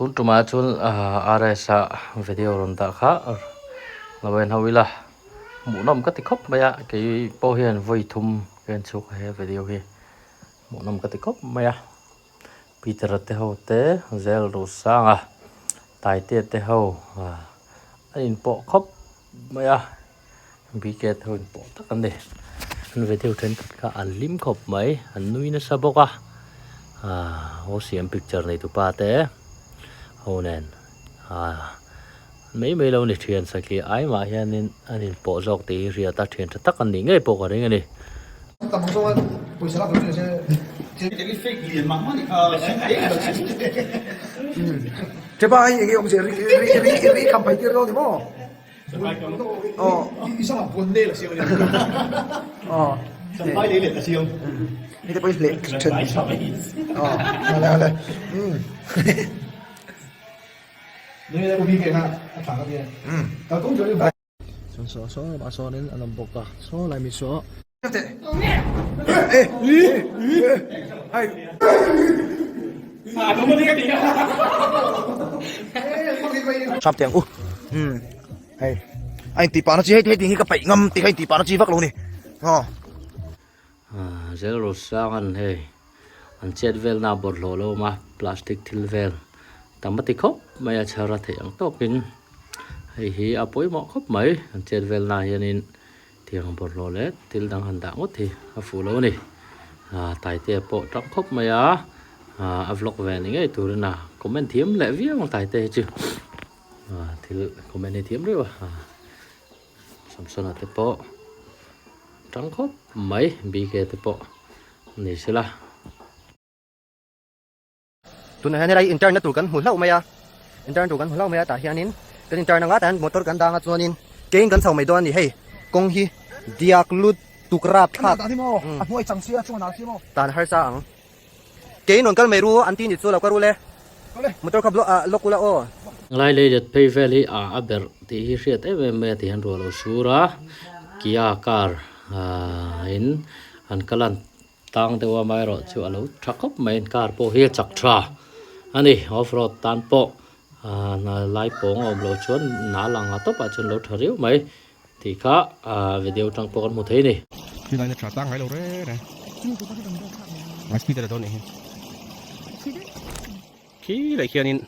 tun tuma chun are sa video ron ta kha lawen hawila mu nom ka ti khop maya ke po hian voi thum ken chuk he video hi mu nom ka ti khop maya peter te ho te zel ro sanga tai te ho in po khop maya bi ke thon po ta kan de video then ka an lim khop mai an nui na sa boka ho siam picture nei tu pa te ho nen mấy lâu này thuyền sẽ kia ai mà hiện nên anh bỏ dọc tí rìa ta thuyền thật tắc anh đi ngay bộ cái đấy ngay đi tầm số buổi sáng là cái fake liền mà thế ba anh cái ông sẽ ri cầm phải tiêu đâu thì mò 이상한 본네라 시험이 빨리 내렸다 시험 이제 빨리 내 알래 너희들 우리 걔가 다가게 다 공정이 봐 số bà số đến làm bột à số lại mi số sắp tiền hay anh tí bà nó chỉ hết thì cái bậy ngâm thì anh tí bà nó chỉ vắt luôn đi zero sang anh hey anh chết vel na bột lolo mà plastic thil vel tamati khop maya chara the ang tokin hi apoi mo khop mai anh chết vel na hianin thiang bột lole til dang han da ngot thi a fulo ni tai te po trap khop maya a vlog ve ni ngai tur na comment thiam le viang tai te chu til comment ni thiam riwa samsona te po trắng khop mai bi ke te po ni sila tun han rai internet tu kan hulau maya internet tu kan hulau maya ta hianin kan internet nga tan motor kan danga chuanin kein kan sau mai don ni hei kong hi diak lut tukra thak moi changsia chu na chi mo tan har sa ang kein on kal mai ru anti ni chu la ka ru le motor khablo lokula o lai le det pay valley aber ti hi riat me ti han ro lo sura kia car in an kalan tang te wa mai ro chu alo thakop main car po hi chak tra ani off road tan po na lai pong om lo chon na lang atop a chon lo thariu mai thì kha video tang po kan mu thei ni khi này trả tăng hay lâu đấy này mà khi tới đâu này khi lại kia nên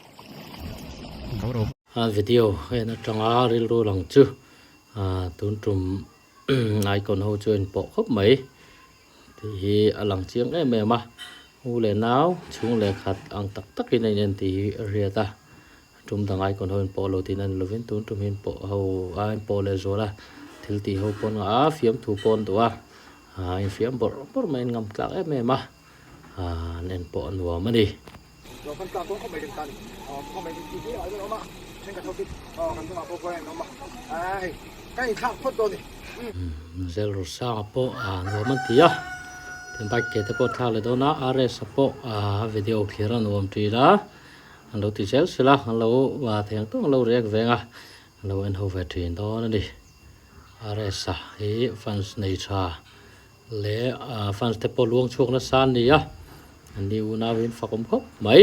đâu đâu video hay nó tanga ril ro lang chu tun tum ai còn hô chuyện bỏ khóc mấy thì lằng chiếng ấy mẹ mà u lệ náo chúng lệ khát ăn tắc tắc cái này nên thì ria ta chúng thằng ai còn hơn bỏ lô thì nên lo viên tốn trong hiên bỏ hầu ai bỏ lệ rồi là thì hầu pon phiếm thủ pon tụi ai phiếm bỏ mấy ngầm tắc ấy mẹ mà nên bỏ nùa mà đi rồi con tao cũng không phải được tận không phải chỉ cái ở đó mà nên cả thôi kan tu apa poin nama ai kan khak phot do ni zero sa po no man tia ten bike ke te po tha le do na are sa po video khira nom tri la an lo ti sel sila an lo wa theng tu lo rek venga an lo en ho ve thin do na di are sa hi fans nei cha le fans te po luang chuk na san ni ya an ni una win fakom khop mai